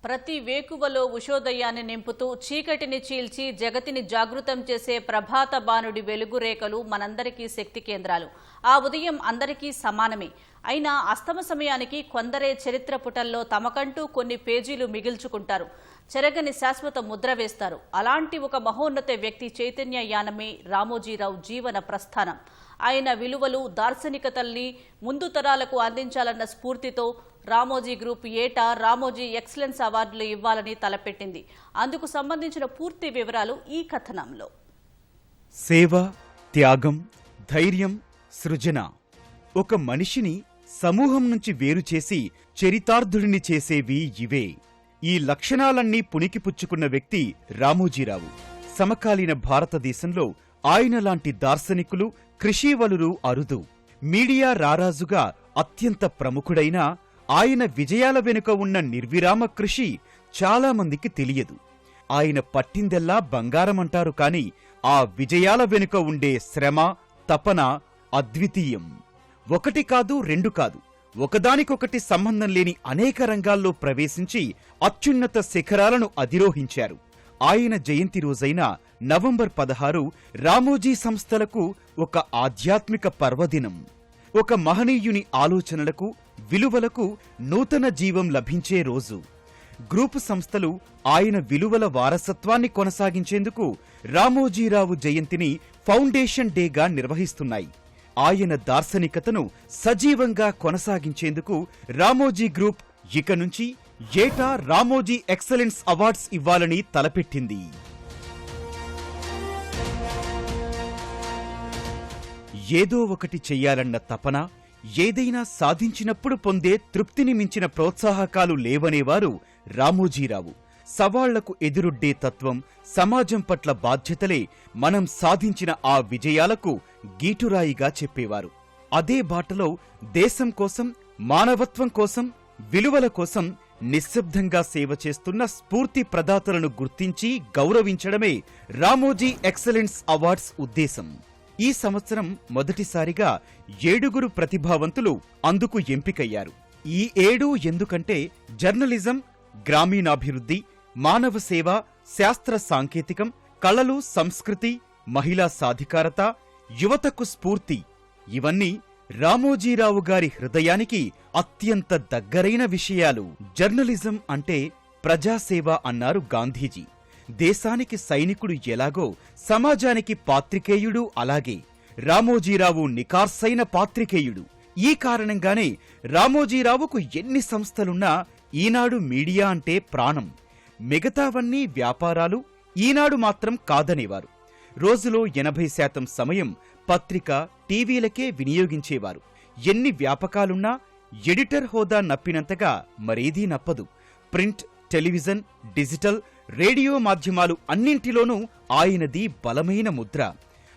ప్రతి వేకువలో ఉషోదయాన్ని నింపుతూ చీకటిని చీల్చి జగతిని జాగృతం చేసే ప్రభాత బాణుడి వెలుగు రేఖలు మనందరికీ శక్తి కేంద్రాలు. ఆ ఉదయం అందరికీ సమానమే. అయినా అస్తమ సమయానికి కొందరే చరిత్ర పుటల్లో తమకంటూ కొన్ని పేజీలు మిగిల్చుకుంటారు. చెరగని శాశ్వత ముద్ర వేస్తారు. అలాంటి ఒక మహోన్నత వ్యక్తి చైతన్య యానమే రామోజీరావు జీవన ప్రస్థానం. ఆయన విలువలు, దార్శనికతల్ని ముందు తరాలకు అందించాలన్న స్ఫూర్తితో రామోజీ గ్రూప్ ఏటా రామోజీ ఎక్సలెన్స్ అవార్డులు ఇవ్వాలని తలపెట్టింది. అందుకు సంబంధించిన పూర్తి వివరాలు ఈ కథనంలో. సేవ, త్యాగం, ధైర్యం, సృజన. ఒక మనిషిని సమూహం నుంచి వేరుచేసి చరితార్థుడిని చేసేవి ఇవే. ఈ లక్షణాలన్నీ పుణికిపుచ్చుకున్న వ్యక్తి రామోజీరావు. సమకాలీన భారతదేశంలో ఆయనలాంటి దార్శనికులు, కృషీవలురు అరుదు. మీడియా రారాజుగా అత్యంత ప్రముఖుడైన ఆయన విజయాల వెనుక ఉన్న నిర్విరామ కృషి చాలామందికి తెలియదు. ఆయన పట్టిందెల్లా బంగారమంటారు కాని ఆ విజయాల వెనుక ఉండే శ్రమ, తపన అద్వితీయం. ఒకటి కాదు, రెండు కాదు, ఒకదానికొకటి సంబంధం లేని అనేక రంగాల్లో ప్రవేశించి అత్యున్నత శిఖరాలను అధిరోహించారు. ఆయన జయంతి రోజైన నవంబర్ 16 రామోజీ సంస్థలకు ఒక ఆధ్యాత్మిక పర్వదినం. ఒక మహనీయుని ఆలోచనలకు, విలువలకు నూతన జీవం లభించే రోజు. గ్రూపు సంస్థలు ఆయన విలువల వారసత్వాన్ని కొనసాగించేందుకు రామోజీరావు జయంతిని ఫౌండేషన్ డేగా నిర్వహిస్తున్నాయి. ఆయన దార్శనికతను సజీవంగా కొనసాగించేందుకు రామోజీ గ్రూప్ ఇక నుంచి ఏటా రామోజీ ఎక్సలెన్స్ అవార్డ్స్ ఇవ్వాలని తలపెట్టింది. ఏదో ఒకటి చెయ్యాలన్న తపన, ఏదైనా సాధించినప్పుడు పొందే తృప్తిని మించిన ప్రోత్సాహకాలు లేవనేవారు రామోజీరావు. సవాళ్లకు ఎదురొడ్డే తత్వం, సమాజం పట్ల బాధ్యతలే మనం సాధించిన ఆ విజయాలకు గీటురాయిగా చెప్పేవారు. అదే బాటలో దేశం కోసం, మానవత్వం కోసం, విలువల కోసం నిశ్శబ్దంగా సేవ చేస్తున్న స్ఫూర్తి ప్రదాతలను గుర్తించి గౌరవించడమే రామోజీ ఎక్సలెన్స్ అవార్డ్స్ ఉద్దేశం. ఈ సంవత్సరం మొదటిసారిగా 7 ప్రతిభావంతులు అందుకు ఎంపికయ్యారు. ఈ 7 ఎందుకంటే జర్నలిజం, గ్రామీణాభివృద్ధి, మానవ సేవ, శాస్త్ర సాంకేతికం, కళలు, సంస్కృతి, మహిళా సాధికారత, యువతకు స్ఫూర్తి, ఇవన్నీ రామోజీరావు గారి హృదయానికి అత్యంత దగ్గరైన విషయాలు. జర్నలిజం అంటే ప్రజాసేవ అన్నారు గాంధీజీ. దేశానికి సైనికుడు ఎలాగో సమాజానికి పాత్రికేయుడు అలాగే. రామోజీరావు నికార్సైన పాత్రికేయుడు. ఈ కారణంగానే రామోజీరావుకు ఎన్ని సంస్థలున్నా ఈనాడు మీడియా అంటే ప్రాణం. మిగతావన్నీ వ్యాపారాలు, ఈనాడు మాత్రం కాదనేవారు. రోజులో 80% సమయం పత్రిక, టీవీలకే వినియోగించేవారు. ఎన్ని వ్యాపకాలున్నా ఎడిటర్ హోదా నప్పినంతగా మరేదీ నప్పదు. ప్రింట్, టెలివిజన్, డిజిటల్, రేడియో మాధ్యమాలు అన్నింటిలోనూ ఆయనది బలమైన ముద్ర.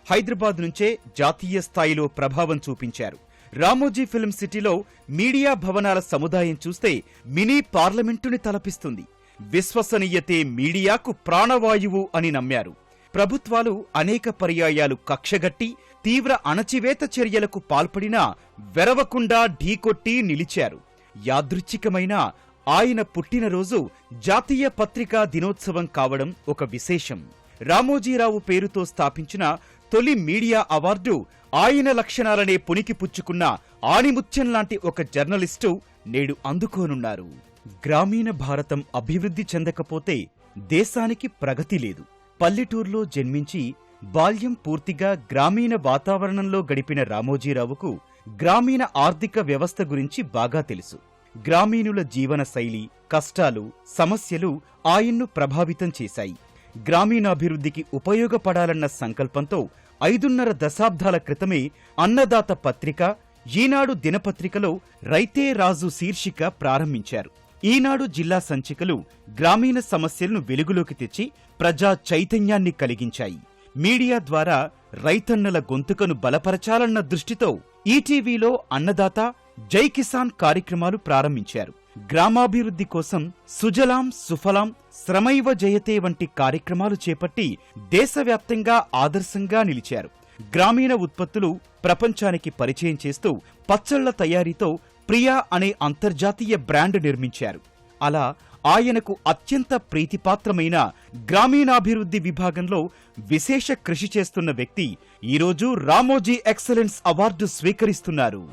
హైదరాబాద్ నుంచే జాతీయ స్థాయిలో ప్రభావం చూపించారు. రామోజీ ఫిల్మ్ సిటీలో మీడియా భవనాల సముదాయం చూస్తే మినీ పార్లమెంటుని తలపిస్తుంది. విశ్వసనీయతే మీడియాకు ప్రాణవాయువు అని నమ్మారు. ప్రభుత్వాలు అనేక పర్యాయాలు కక్షగట్టి తీవ్ర అణచివేత చర్యలకు పాల్పడినా వెరవకుండా ఢీకొట్టి నిలిచారు. యాదృచ్ఛికమైన ఆయన పుట్టినరోజు జాతీయ పత్రికా దినోత్సవం కావడం ఒక విశేషం. రామోజీరావు పేరుతో స్థాపించిన తొలి మీడియా అవార్డు ఆయన లక్షణాలనే పుణికిపుచ్చుకున్న ఆణిముత్యంలాంటి ఒక జర్నలిస్టు నేడు అందుకోనున్నారు. గ్రామీణ భారతం అభివృద్ధి చెందకపోతే దేశానికి ప్రగతి లేదు. పల్లెటూర్లో జన్మించి బాల్యం పూర్తిగా గ్రామీణ వాతావరణంలో గడిపిన రామోజీరావుకు గ్రామీణ ఆర్థిక వ్యవస్థ గురించి బాగా తెలుసు. గ్రామీణుల జీవన శైలి, కష్టాలు, సమస్యలు ఆయన్ను ప్రభావితం చేశాయి. గ్రామీణాభివృద్ధికి ఉపయోగపడాలన్న సంకల్పంతో 5.5 దశాబ్దాల క్రితమే అన్నదాత పత్రిక, ఈనాడు దినపత్రికలో రైతే రాజు శీర్షిక ప్రారంభించారు. ఈనాడు జిల్లా సంచికలు గ్రామీణ సమస్యలను వెలుగులోకి తెచ్చి ప్రజా చైతన్యాన్ని కలిగించాయి. మీడియా ద్వారా రైతన్నల గొంతుకను బలపరచాలన్న దృష్టితో ఈటీవీలో అన్నదాత, జై కిసాన్ కార్యక్రమాలు ప్రారంభించారు. గ్రామాభివృద్ధి కోసం సుజలాం సుఫలాం, శ్రమైవ జయతే వంటి కార్యక్రమాలు చేపట్టి దేశవ్యాప్తంగా ఆదర్శంగా నిలిచారు. గ్రామీణ ఉత్పత్తులు ప్రపంచానికి పరిచయం చేస్తూ పచ్చళ్ల తయారీతో ప్రియా అనే అంతర్జాతీయ బ్రాండ్ నిర్మించారు. అలా ఆయనకు అత్యంత ప్రీతిపాత్రమైన గ్రామీణాభివృద్ధి విభాగంలో విశేష కృషి చేస్తున్న వ్యక్తి ఈరోజు రామోజీ ఎక్సలెన్స్ అవార్డు స్వీకరిస్తున్నారు.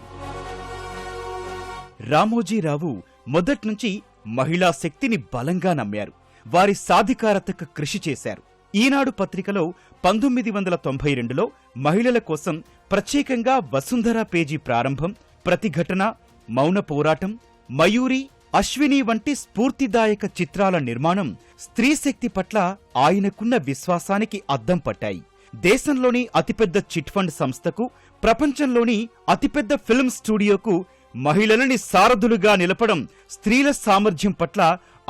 రామోజీరావు మొదట్నుంచి మహిళా శక్తిని బలంగా నమ్మారు. వారి సాధికారతకు కృషి చేశారు. ఈనాడు పత్రికలో 1992లో మహిళల కోసం ప్రత్యేకంగా వసుంధర పేజీ ప్రారంభం, ప్రతిఘటన, మౌన పోరాటం, మయూరి, అశ్విని వంటి స్ఫూర్తిదాయక చిత్రాల నిర్మాణం స్త్రీ శక్తి పట్ల ఆయనకున్న విశ్వాసానికి అద్దం పట్టాయి. దేశంలోని అతిపెద్ద చిట్ ఫండ్ సంస్థకు, ప్రపంచంలోని అతిపెద్ద ఫిల్మ్ స్టూడియోకు మహిళలని సారథులుగా నిలపడం స్త్రీల సామర్థ్యం పట్ల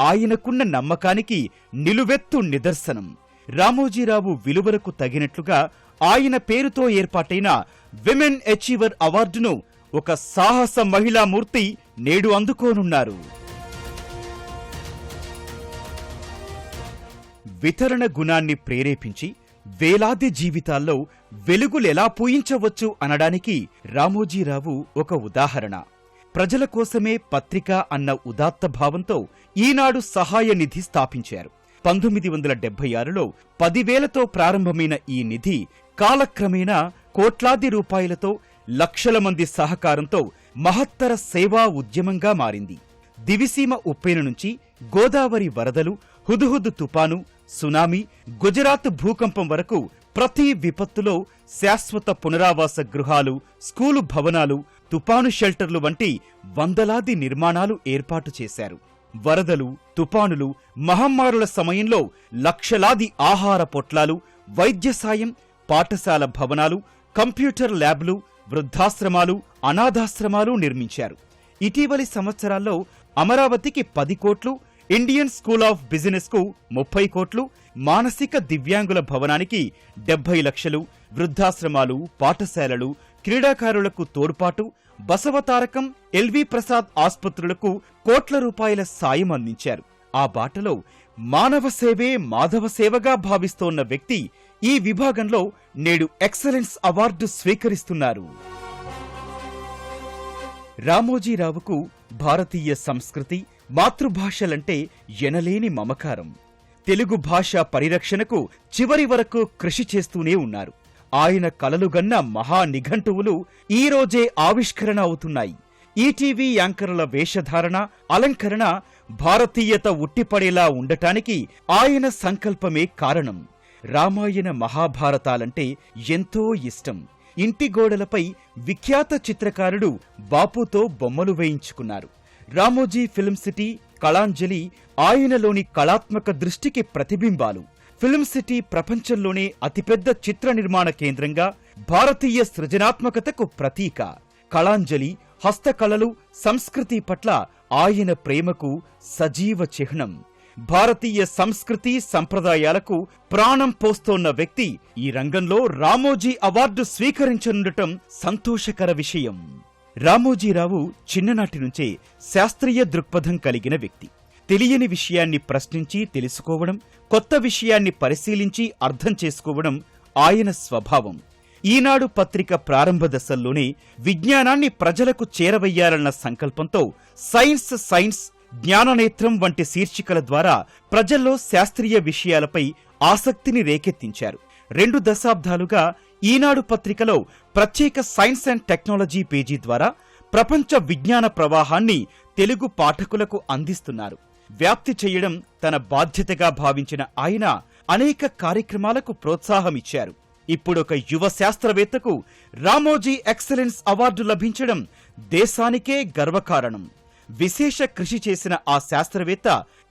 ఆయనకున్న నమ్మకానికి నిలువెత్తు నిదర్శనం. రామోజీరావు విలువలకు తగినట్లుగా ఆయన పేరుతో ఏర్పాటైన విమెన్ అచీవర్ అవార్డును ఒక సాహస మహిళామూర్తి నేడు అందుకోనున్నారు. వితరణ గుణాన్ని ప్రేరేపించి వేలాది జీవితాల్లో వెలుగులెలా పూయించవచ్చు అనడానికి రామోజీరావు ఒక ఉదాహరణ. ప్రజల కోసమే పత్రిక అన్న ఉదాత్త భావంతో ఈనాడు సహాయ నిధి స్థాపించారు. 1976లో 10,000తో ప్రారంభమైన ఈ నిధి కాలక్రమేణా కోట్లాది రూపాయలతో, లక్షల మంది సహకారంతో మహత్తర సేవా ఉద్యమంగా మారింది. దివిసీమ ఉప్పెన నుంచి గోదావరి వరదలు, హుదుహుదు తుపాను, సునామీ, గుజరాత్ భూకంపం వరకు ప్రతి విపత్తులో శాశ్వత పునరావాస గృహాలు, స్కూలు భవనాలు, తుపాను షెల్టర్లు వంటి వందలాది నిర్మాణాలు ఏర్పాటు చేశారు. వరదలు, తుపానులు, మహమ్మారుల సమయంలో లక్షలాది ఆహార పొట్లాలు, వైద్య సాయం, పాఠశాల భవనాలు, కంప్యూటర్ ల్యాబ్లు, వృద్ధాశ్రమాలు, అనాథాశ్రమాలు నిర్మించారు. ఇటీవలి సంవత్సరాల్లో అమరావతికి 10 కోట్లు, ఇండియన్ స్కూల్ ఆఫ్ బిజినెస్ కు 30 కోట్లు, మానసిక దివ్యాంగుల భవనానికి 70 లక్షలు, వృద్ధాశ్రమాలు, పాఠశాలలు, క్రీడాకారులకు తోడ్పాటు, బసవతారకం, ఎల్వి ప్రసాద్ ఆస్పత్రులకు కోట్ల రూపాయల సాయం అందించారు. ఆ బాటలో మానవ సేవే మాధవ సేవగా భావిస్తోన్న వ్యక్తి ఈ విభాగంలో నేడు ఎక్సలెన్స్ అవార్డు స్వీకరిస్తున్నారు. రామోజీరావుకు భారతీయ సంస్కృతి, మాతృభాషలంటే ఎనలేని మమకారం. తెలుగు భాష పరిరక్షణకు చివరి వరకు కృషి చేస్తూనే ఉన్నారు. ఆయన కలలుగన్న మహా నిఘంటువులు ఈరోజే ఆవిష్కరణ అవుతున్నాయి. ఈటీవీ యాంకర్ల వేషధారణ, అలంకరణ భారతీయత ఉట్టిపడేలా ఉండటానికి ఆయన సంకల్పమే కారణం. రామాయణ మహాభారతాలంటే ఎంతో ఇష్టం. ఇంటి గోడలపై విఖ్యాత చిత్రకారుడు బాపుతో బొమ్మలు వేయించుకున్నారు. రామోజీ ఫిల్మ్ సిటీ, కళాంజలి ఆయనలోని కళాత్మక దృష్టికి ప్రతిబింబాలు. ఫిల్మ్ సిటీ ప్రపంచంలోనే అతిపెద్ద చిత్ర నిర్మాణ కేంద్రంగా, భారతీయ సృజనాత్మకతకు ప్రతీక. కళాంజలి హస్తకళలు, సంస్కృతి పట్ల ఆయన ప్రేమకు సజీవ చిహ్నం. భారతీయ సంస్కృతి సంప్రదాయాలకు ప్రాణం పోస్తోన్న వ్యక్తి ఈ రంగంలో రామోజీ అవార్డు స్వీకరించనుండటం సంతోషకర విషయం. రామోజీరావు చిన్ననాటి నుంచే శాస్త్రీయ దృక్పథం కలిగిన వ్యక్తి. తెలియని విషయాన్ని ప్రశ్నించి తెలుసుకోవడం, కొత్త విషయాన్ని పరిశీలించి అర్థం చేసుకోవడం ఆయన స్వభావం. ఈనాడు పత్రిక ప్రారంభ దశల్లోనే విజ్ఞానాన్ని ప్రజలకు చేరవయ్యాలన్న సంకల్పంతో సైన్స్ సైన్స్, జ్ఞాననేత్రం వంటి శీర్షికల ద్వారా ప్రజల్లో శాస్త్రీయ విషయాలపై ఆసక్తిని రేకెత్తించారు. 2 దశాబ్దాలుగా ఈనాడు పత్రికలో ప్రత్యేక సైన్స్ అండ్ టెక్నాలజీ పేజీ ద్వారా ప్రపంచ విజ్ఞాన ప్రవాహాన్ని తెలుగు పాఠకులకు అందిస్తున్నారు. వ్యాప్తి చేయడం తన బాధ్యతగా భావించిన ఆయన అనేక కార్యక్రమాలకు ప్రోత్సాహమిచ్చారు. ఇప్పుడొక యువ శాస్త్రవేత్తకు రామోజీ ఎక్సలెన్స్ అవార్డు లభించడం దేశానికే గర్వకారణం. విశేష కృషి చేసిన ఆ శాస్త్రవేత్త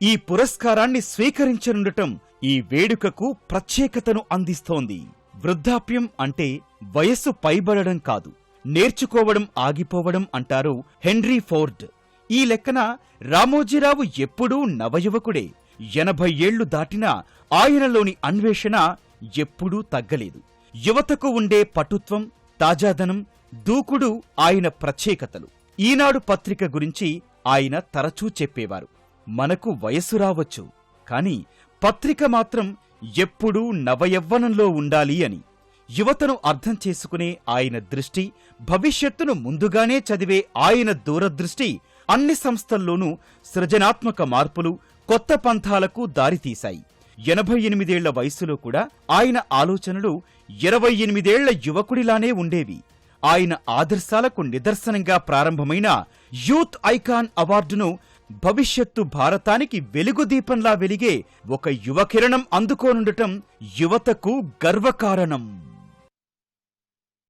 ఈ పురస్కారాన్ని స్వీకరించనుండటం ఈ వేడుకకు ప్రత్యేకతను అందిస్తోంది. వృద్ధాప్యం అంటే వయస్సు పైబడడం కాదు, నేర్చుకోవడం ఆగిపోవడం అంటారు హెన్రీ ఫోర్డ్. ఈ లెక్కన రామోజీరావు ఎప్పుడూ నవయువకుడే. 80 ఏళ్లు దాటినా ఆయనలోని అన్వేషణ ఎప్పుడూ తగ్గలేదు. యువతకు ఉండే పటుత్వం, తాజాదనం, దూకుడు ఆయన ప్రత్యేకతలు. ఈనాడు పత్రిక గురించి ఆయన తరచూ చెప్పేవారు, మనకు వయస్సు రావచ్చు, కాని పత్రిక మాత్రం ఎప్పుడూ నవయవ్వనంలో ఉండాలి అని. యువతను అర్థం చేసుకునే ఆయన దృష్టి, భవిష్యత్తును ముందుగానే చదివే ఆయన దూరదృష్టి అన్ని సంస్థల్లోనూ సృజనాత్మక మార్పులు, కొత్త పంథాలకు దారితీశాయి. 88 ఏళ్ల వయస్సులో కూడా ఆయన ఆలోచనలు 28 ఏళ్ల యువకుడిలానే ఉండేవి. ఆయన ఆదర్శాలకు నిదర్శనంగా ప్రారంభమైన యూత్ ఐకాన్ అవార్డును భవిష్యత్తు భారతానికి వెలుగుదీపంలా వెలిగే ఒక యువకిరణం అందుకోనుండటం యువతకు గర్వకారణం.